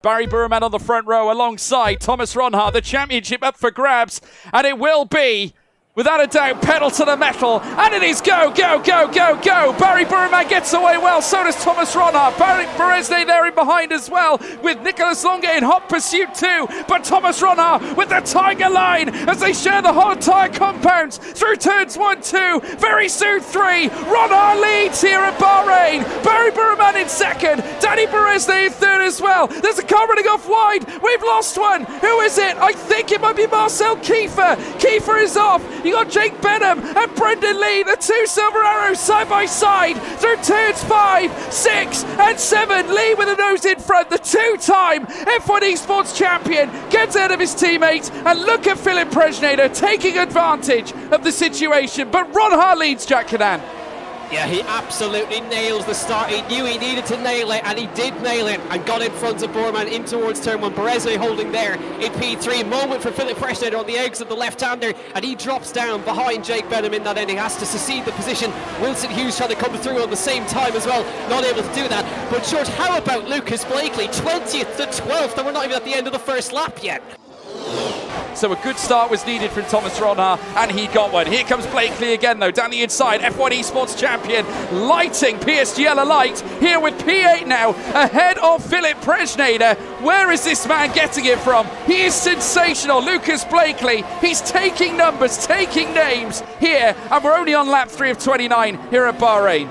Bari Broumand on the front row alongside Thomas Ronhaar, the championship up for grabs, and it will be, without a doubt, pedal to the metal, and it is go, go, go, go, go. Bari Broumand gets away well, so does Thomas Ronhaar. Perez there in behind as well, with Nicolas Longuet in hot pursuit too, but Thomas Ronhaar with the tiger line as they share the whole entire compounds through turns 1, 2, very soon 3. Ronhaar leads here at Bahrain. Bari Broumand in second, Danny Perez there in third as well. There's a car running off wide, we've lost one. Who is it? I think it might be Marcel Kiefer. Kiefer is off. You got Jake Benham and Brendan Lee, the two silver arrows side by side through turns 5, 6 and 7. Lee with a nose in front, the two-time F1 Esports champion gets ahead of his teammate, and look at Philip Presnader taking advantage of the situation, but Ronhaar leads Jack Canan. Yeah, he absolutely nails the start. He knew he needed to nail it, and he did nail it, and got in front of Broumand in towards turn 1. Perez holding there in P3. Moment for Philip Presnader on the eggs of the left-hander, and he drops down behind Jake Benham in that ending. Has to secede the position. Wilson Hughes trying to come through on the same time as well. Not able to do that. But George, how about Lucas Blakely? 20th to 12th, and we're not even at the end of the first lap yet. So a good start was needed from Thomas Ronhaar, and he got one. Here comes Blakely again, though, down the inside. F1 Esports champion, lighting PSGL alight, here with P8 now, ahead of Philip Presnader. Where is this man getting it from? He is sensational, Lucas Blakely. He's taking numbers, taking names here, and we're only on lap 3 of 29 here at Bahrain.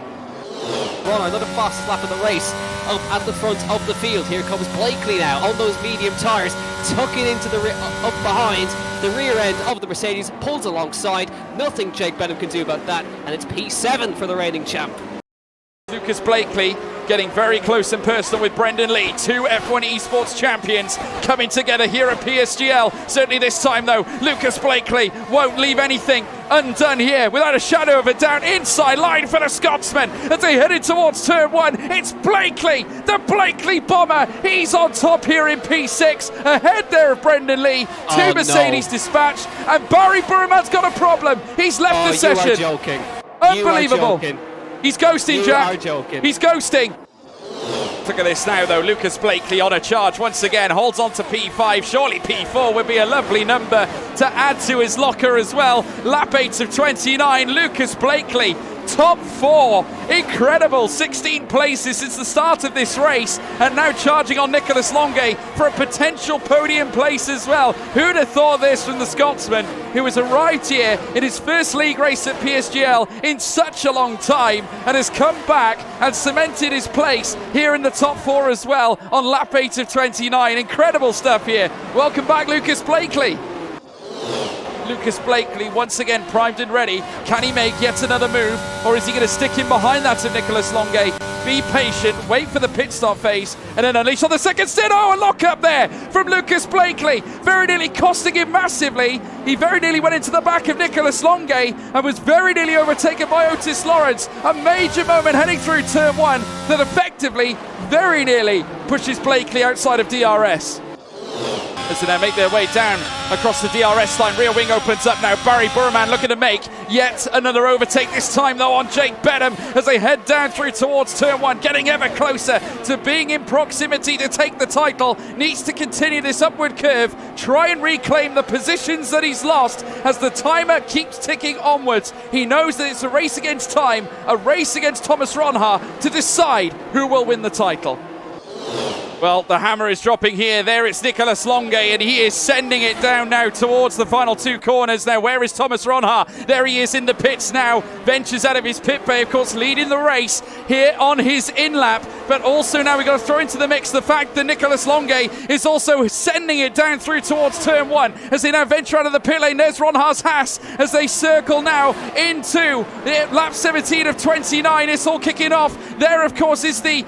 Ronhaar, another fastest lap of the race, up at the front of the field. Here comes Blakely now on those medium tyres, tucking into the up behind the rear end of the Mercedes, pulls alongside. Nothing Jake Benham can do about that, and it's P7 for the reigning champ. Lucas Blakely getting very close and personal with Brendan Lee. Two F1 Esports champions coming together here at PSGL. Certainly this time, though, Lucas Blakely won't leave anything undone here, without a shadow of a doubt. Inside line for the Scotsman as they headed towards turn 1. It's Blakely, the Blakely bomber. He's on top here in P6, ahead there of Brendan Lee. Two Mercedes dispatched, and Bari Broumand's got a problem. He's left the session. You are joking. Unbelievable. You are joking. He's ghosting, Jack. You are joking. He's ghosting. Look at this now, though. Lucas Blakely on a charge once again. Holds on to P5. Surely P4 would be a lovely number to add to his locker as well. Lap 8 of 29. Lucas Blakely, top 4. Incredible. 16 places since the start of this race. And now charging on Nicolas Longuet for a potential podium place as well. Who'd have thought this from the Scotsman, who has arrived here in his first league race at PSGL in such a long time, and has come back and cemented his place here in the top 4 as well on lap 8 of 29. Incredible stuff here. Welcome back, Lucas Blakely. Lucas Blakely once again primed and ready. Can he make yet another move, or is he going to stick in behind that of Nicolas Longuet? Be patient, wait for the pit stop phase, and then unleash on the second stint. Oh, a lock up there from Lucas Blakely, very nearly costing him massively. He very nearly went into the back of Nicolas Longuet and was very nearly overtaken by Otis Lawrence. A major moment heading through turn 1 that effectively very nearly pushes Blakely outside of DRS. As they now make their way down across the DRS line. Rear wing opens up now. Bari Broumand looking to make yet another overtake, this time though on Jake Benham as they head down through towards turn 1, getting ever closer to being in proximity to take the title. Needs to continue this upward curve, try and reclaim the positions that he's lost as the timer keeps ticking onwards. He knows that it's a race against time, a race against Thomas Ronhaar to decide who will win the title. Well, the hammer is dropping here. There it's Nicolas Longuet, and he is sending it down now towards the final 2 corners. Now, where is Thomas Ronhaar? There he is in the pits now. Ventures out of his pit bay, of course, leading the race here on his in-lap. But also now we've got to throw into the mix the fact that Nicolas Longuet is also sending it down through towards turn 1 as they now venture out of the pit lane. There's Ronhaar's Haas as they circle now into lap 17 of 29. It's all kicking off. There, of course, is the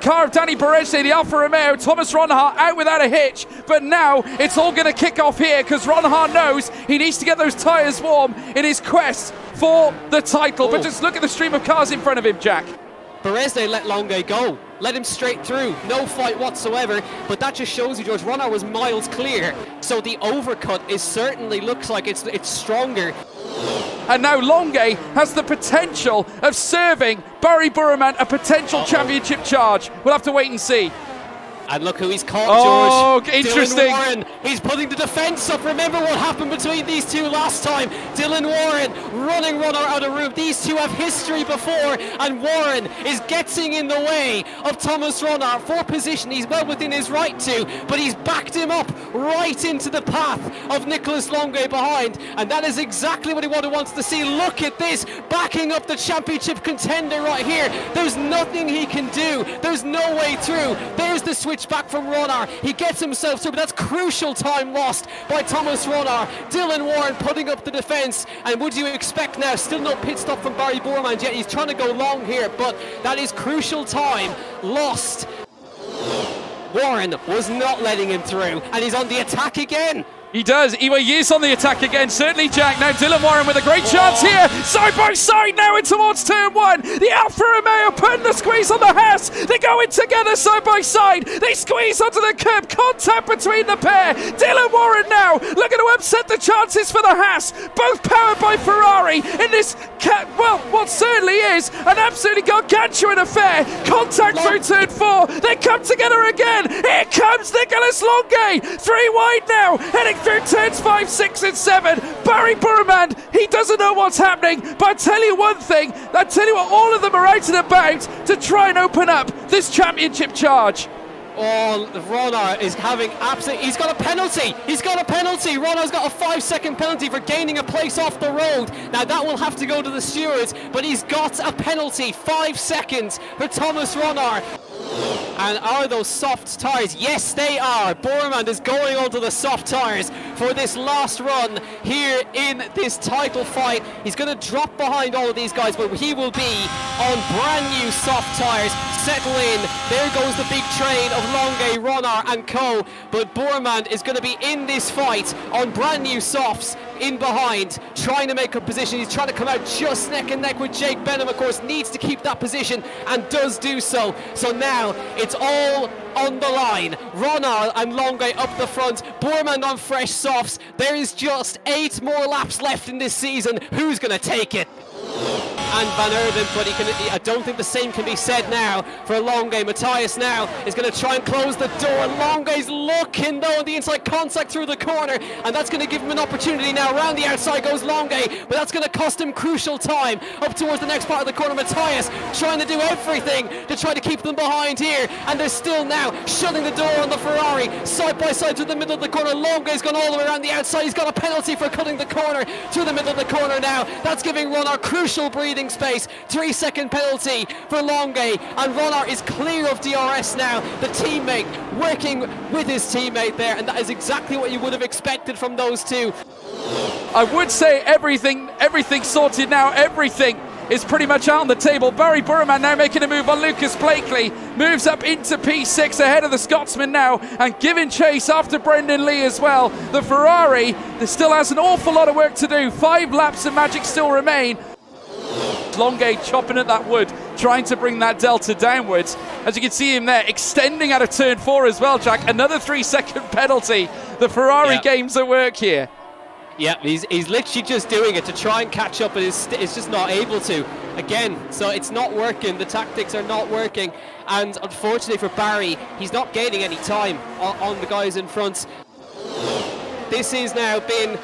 car of Danny Perez, the Alfa Romeo. Thomas Ronhaar out without a hitch, but now it's all going to kick off here because Ronhaar knows he needs to get those tyres warm in his quest for the title. But just look at the stream of cars in front of him, Jack. Perez let Longuet go. Let him straight through. No fight whatsoever. But that just shows you, George, Ronhaar was miles clear. So the overcut is certainly looks like it's stronger. And now Longuet has the potential of serving Bari Broumand a potential championship charge. We'll have to wait and see. And look who he's caught, Oh, George. interesting. Dylan Warren. He's putting the defence up. Remember what happened between these two last time. Dylan Warren running Ronhaar out of room. These two have history before, and Warren is getting in the way of Thomas Ronhaar for position. He's well within his right to, but he's backed him up right into the path of Nicholas Longuet behind, and that is exactly what he wants to see. Look at this, backing up the championship contender right here. There's nothing he can do. There's no way through. There's the switch back from Ronhaar. He gets himself through, but that's crucial time lost by Thomas Ronhaar. Dylan Warren putting up the defence, and would you expect now, still no pit stop from Bari Broumand yet. He's trying to go long here, but that is crucial time lost. Warren was not letting him through, and he's on the attack again. He does. He is on the attack again. Certainly, Jack. Now Dylan Warren with a great chance here. Side by side now in towards turn one. The Alfa Romeo putting the squeeze on the Haas. They're going together side by side. They squeeze onto the curb. Contact between the pair. Dylan Warren now looking to upset the chances for the Haas. Both powered by Ferrari in this, what certainly is an absolutely gargantuan affair. Contact through turn four. They come together again. Here comes Nicholas Longuet. 3 wide now. Heading through turns 5, 6 and 7. Bari Broumand, he doesn't know what's happening, but I tell you one thing, I tell you what, all of them are out and about to try and open up this championship charge. Oh, Ronhaar is having he's got a penalty. He's got a penalty. Ronhaar's got a 5-second penalty for gaining a place off the road. Now that will have to go to the stewards, but he's got a penalty. 5 seconds for Thomas Ronhaar. And are those soft tyres? Yes, they are. Buruma is going onto the soft tyres for this last run here in this title fight. He's going to drop behind all of these guys, but he will be on brand new soft tyres. Settle in. There goes the big train of Longuet, Ronhaar and co. But Buruma is going to be in this fight on brand new softs in behind, trying to make a position. He's trying to come out just neck and neck with Jake Benham, of course, needs to keep that position and does do so. So now it's all on the line. Ronhaar and Longuet up the front, Buruma on fresh softs. There is just 8 more laps left in this season. Who's going to take it? And Van Erden, but I don't think the same can be said now for Longuet. Matthias now is going to try and close the door. Longuet's looking though on the inside, contact through the corner, and that's going to give him an opportunity now. Around the outside goes Longuet, but that's going to cost him crucial time up towards the next part of the corner. Matthias trying to do everything to try to keep them behind here, and they're still now shutting the door on the Ferrari. Side by side to the middle of the corner. Longuet's gone all the way around the outside. He's got a penalty for cutting the corner to the middle of the corner now. That's giving Ronhaar crucial breathing space. 3-second penalty for Longuet, and Ronhaar is clear of DRS now. The teammate working with his teammate there, and that is exactly what you would have expected from those two. I would say everything sorted now. Everything is pretty much out on the table. Bari Broumand now making a move on Lucas Blakely. Moves up into P6 ahead of the Scotsman now, and giving chase after Brendan Lee as well. The Ferrari, there still has an awful lot of work to do. 5 laps of magic still remain. Longuet chopping at that wood, trying to bring that delta downwards. As you can see him there, extending out of turn 4 as well, Jack. Another 3-second penalty. The Ferrari game's at work here. Yeah, he's literally just doing it to try and catch up, but is just not able to. Again, so it's not working. The tactics are not working. And unfortunately for Bari, he's not gaining any time on the guys in front. This has now been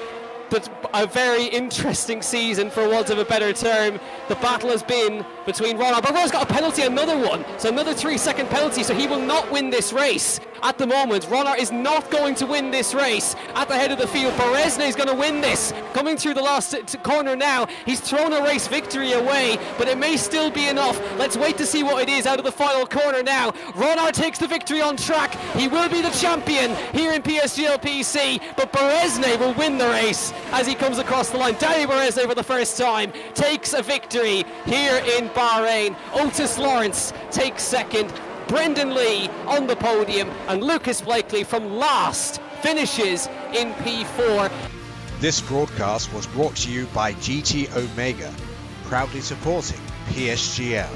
a very interesting season, for want of a better term. The battle has been between Ronhaar, but Ronhaar's got a penalty, another one, so another 3-second penalty, so he will not win this race. At the moment, Ronhaar is not going to win this race at the head of the field. Perez is going to win this. Coming through the last corner now, he's thrown a race victory away, but it may still be enough. Let's wait to see what it is out of the final corner now. Ronhaar takes the victory on track. He will be the champion here in PSGL PC, but Perez will win the race as he comes across the line. Danny Perez for the first time takes a victory here in Bahrain. Otis Lawrence takes second. Brendan Lee on the podium, and Lucas Blakely from last finishes in P4. This broadcast was brought to you by GT Omega, proudly supporting PSGL.